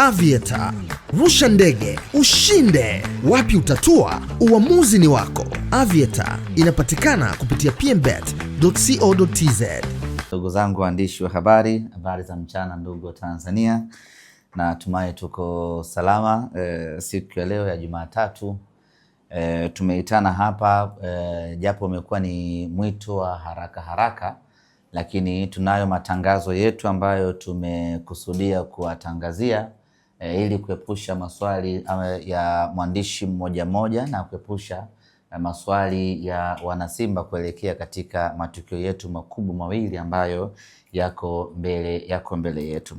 Aviator. Rusha ndege, ushinde. Wapi utatua? Uamuzi ni wako. Aviator inapatikana kupitia pmbet.co.tz. Ndugu zangu waandishi wa habari za mchana ndugu wa Tanzania. Na tumai tuko salama. Siku ya leo ya Jumatatu tumeitana hapa japo umekuwa ni mwito wa haraka, lakini tunayo matangazo yetu ambayo tumekusudia kuwatangazia ili kuepusha maswali ya mwandishi mmoja na kuepusha maswali ya wanasimba kuelekea katika matukio yetu makubwa mawili ambayo yako mbele yetu.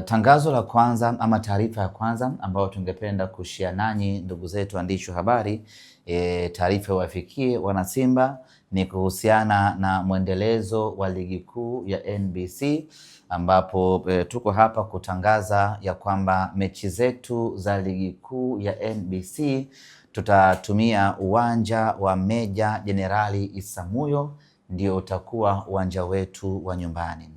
Tangazo la kwanza ama taarifa ya kwanza ambayo tungependa kushare nanyi ndugu zetu waandishi wa habari, taarifa wafikie wanasimba, ni kuhusiana na mwendelezo wa ligi kuu ya NBC, ambapo tuko hapa kutangaza ya kwamba mechi zetu za ligi kuu ya NBC tutatumia uwanja wa Meja Jenerali Isamuhyo, ndio utakuwa uwanja wetu wa nyumbani.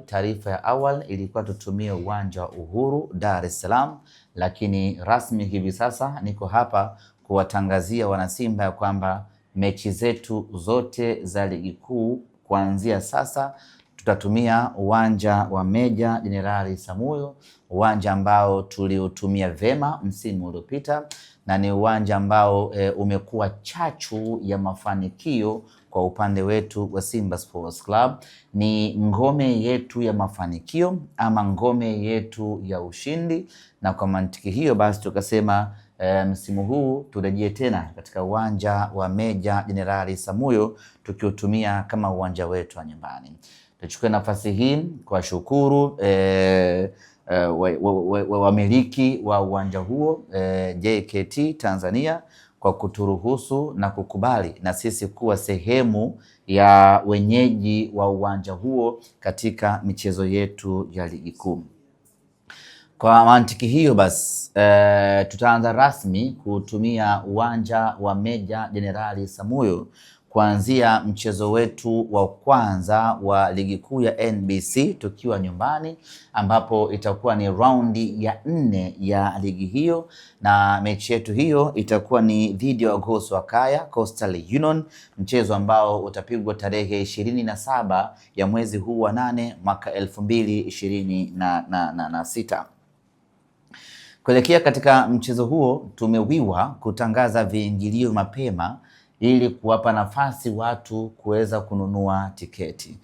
Taarifa ya awali ilikuwa tutumie uwanja wa Uhuru Dar es Salaam, lakini rasmi hivi sasa niko hapa kuwatangazia wanasimba ya kwamba mechi zetu zote za ligi kuu kuanzia sasa tutatumia uwanja wa Meja Jenerali Isamuhyo, uwanja ambao tuliutumia vema msimu uliopita, na ni uwanja ambao umekuwa chachu ya mafanikio kwa upande wetu wa Simba Sports Club. Ni ngome yetu ya mafanikio ama ngome yetu ya ushindi, na kwa mantiki hiyo basi tukasema msimu huu turejee tena katika uwanja wa Meja Jenerali Isamuhyo tukiutumia kama uwanja wetu wa nyumbani. Tuchukue nafasi hii kwa shukuru wamiliki wa uwanja huo JKT Tanzania kwa kuturuhusu na kukubali na sisi kuwa sehemu ya wenyeji wa uwanja huo katika michezo yetu ya ligi kuu. Kwa mantiki hiyo basi tutaanza rasmi kutumia uwanja wa Meja Jenerali Isamuhyo kuanzia mchezo wetu wa kwanza wa ligi kuu ya NBC tukiwa nyumbani, ambapo itakuwa ni raundi ya 4 ya ligi hiyo, na mechi yetu hiyo itakuwa ni dhidi ya Goso Akaya Coastal Union, mchezo ambao utapigwa tarehe 27 ya mwezi huu wa 8 mwaka 2026. Kuelekea katika mchezo huo tumewiwa kutangaza viingilio mapema ili kuwapa nafasi watu kuweza kununua tiketi.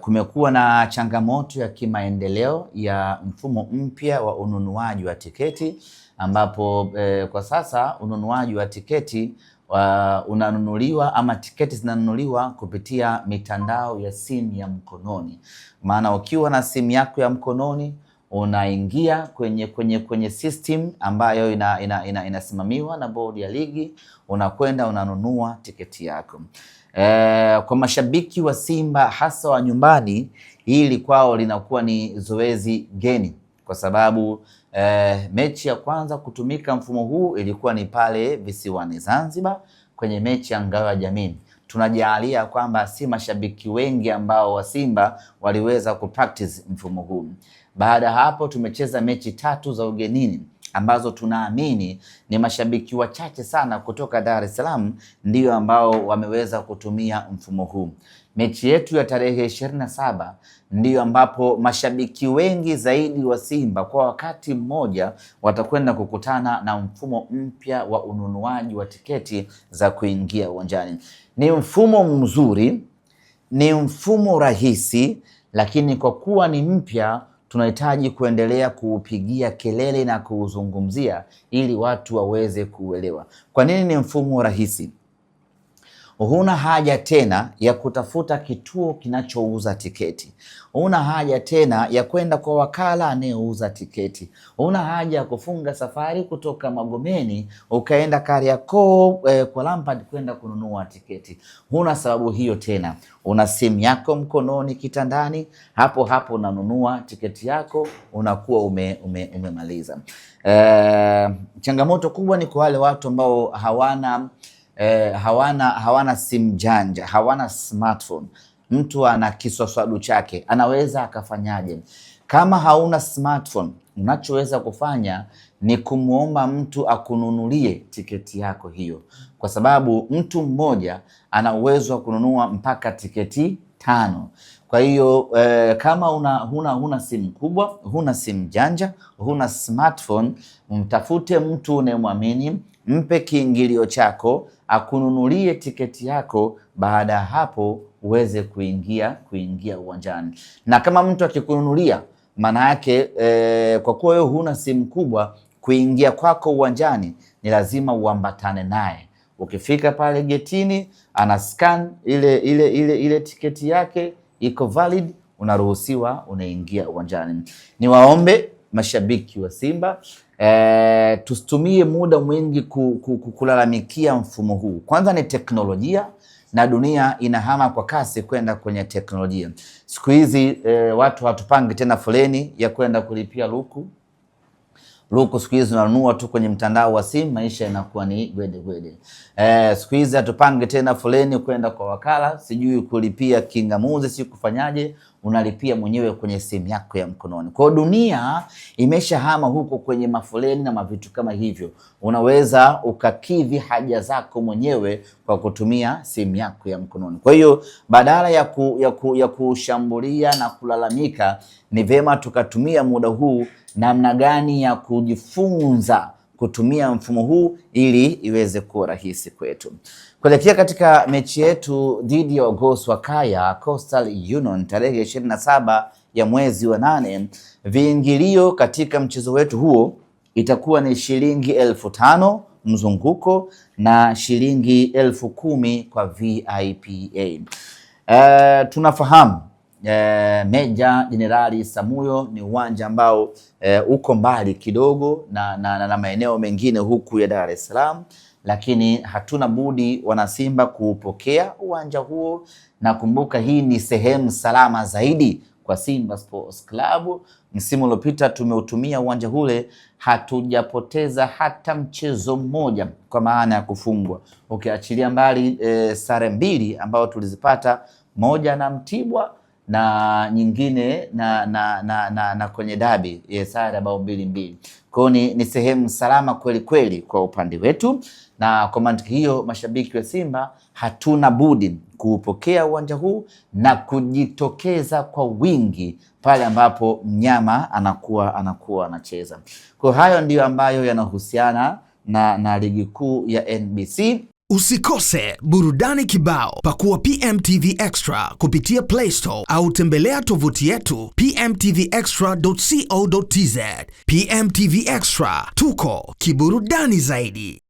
Kumekuwa na changamoto ya kimaendeleo ya mfumo mpya wa ununuaji wa tiketi, ambapo kwa sasa ununuaji wa tiketi unanunuliwa ama tiketi zinanunuliwa kupitia mitandao ya simu ya mkononi. Maana ukiwa na simu yako ya mkononi unaingia kwenye system ambayo inasimamiwa na bodi ya ligi, unakwenda unanunua tiketi yako. Kwa mashabiki wa Simba hasa wa nyumbani, hili kwao linakuwa ni zoezi geni, kwa sababu mechi ya kwanza kutumika mfumo huu ilikuwa ni pale visiwani Zanzibar kwenye mechi ya Ngao ya Jamii. Tunajalia kwamba si mashabiki wengi ambao wa Simba waliweza kupractice mfumo huu. Baada ya hapo tumecheza mechi 3 za ugenini ambazo tunaamini ni mashabiki wachache sana kutoka Dar es Salaam ndio ambao wameweza kutumia mfumo huu. Mechi yetu ya tarehe 27 ndio ambapo mashabiki wengi zaidi wa Simba kwa wakati mmoja watakwenda kukutana na mfumo mpya wa ununuaji wa tiketi za kuingia uwanjani. Ni mfumo mzuri, ni mfumo rahisi, lakini kwa kuwa ni mpya tunahitaji kuendelea kuupigia kelele na kuuzungumzia ili watu waweze kuuelewa. Kwa nini ni mfumo rahisi? Huna haja tena ya kutafuta kituo kinachouza tiketi. Huna haja tena ya kwenda kwa wakala anayeuza tiketi. Huna haja ya kufunga safari kutoka Magomeni ukaenda Kariakoo kwa Lampard kwenda kununua tiketi. Huna sababu hiyo tena. Una simu yako mkononi kitandani, hapo unanunua tiketi yako, unakuwa umemaliza. Changamoto kubwa ni kwa wale watu ambao hawana simu janja, hawana smartphone. Mtu ana kiswaswadu chake, anaweza akafanyaje? Kama hauna smartphone, unachoweza kufanya ni kumwomba mtu akununulie tiketi yako hiyo, kwa sababu mtu mmoja ana uwezo wa kununua mpaka tiketi 5. Kwa hiyo kama huna simu kubwa, huna simu janja, huna smartphone, mtafute mtu unayemwamini, mpe kiingilio chako, akununulie tiketi yako. Baada ya hapo uweze kuingia uwanjani. Na kama mtu akikununulia, maana yake kwa kuwa wewe huna simu kubwa, kuingia kwako uwanjani ni lazima uambatane naye. Ukifika pale getini, ana scan ile tiketi yake iko valid, unaruhusiwa, unaingia uwanjani. Niwaombe mashabiki wa Simba tusitumie muda mwingi kulalamikia mfumo huu. Kwanza ni teknolojia, na dunia inahama kwa kasi kwenda kwenye teknolojia. Siku hizi watu hatupangi tena foleni ya kwenda kulipia luku. Siku hizi unanunua tu kwenye mtandao wa simu, maisha yanakuwa ni gwede. Siku hizi hatupangi tena foleni kwenda kwa wakala, sijui kulipia kingamuzi, si kufanyaje, unalipia mwenyewe kwenye simu yako ya mkononi. Kwa dunia imeshahama huko kwenye mafoleni na mavitu kama hivyo. Unaweza ukakidhi haja zako mwenyewe kwa kutumia simu yako ya mkononi. Kwa hiyo badala ya kushambulia na kulalamika, ni vema tukatumia muda huu namna gani ya kujifunza kutumia mfumo huu ili iweze kuwa rahisi kwetu. Kuelekea katika mechi yetu dhidi ya Wagosi wa Kaya Coastal Union tarehe 27 ya mwezi wa 8, viingilio katika mchezo wetu huo itakuwa ni shilingi 5,000 mzunguko na shilingi 10,000 kwa VIPA. Tunafahamu Meja Jenerali Samuyo ni uwanja ambao uko mbali kidogo na maeneo mengine huku ya Dar es Salaam, lakini hatuna budi wanasimba kuupokea uwanja huo, na kumbuka hii ni sehemu salama zaidi kwa Simba Sports Club. Msimu uliopita tumeutumia uwanja ule, hatujapoteza hata mchezo mmoja kwa maana ya kufungwa, ukiachilia mbali sare 2 ambao tulizipata, moja na Mtibwa na nyingine na kwenye dabi sare ambao 2-2. Kwa ni sehemu salama kweli kwa upande wetu, na kwa mantiki hiyo mashabiki wa Simba hatuna budi kuupokea uwanja huu na kujitokeza kwa wingi pale ambapo mnyama anakuwa anacheza. Kwa hayo ndiyo ambayo yanahusiana na ligi kuu ya NBC. Usikose burudani kibao. Pakua PMTV Extra kupitia Play Store au tembelea tovuti yetu pmtvextra.co.tz. PMTV Extra, tuko kiburudani zaidi.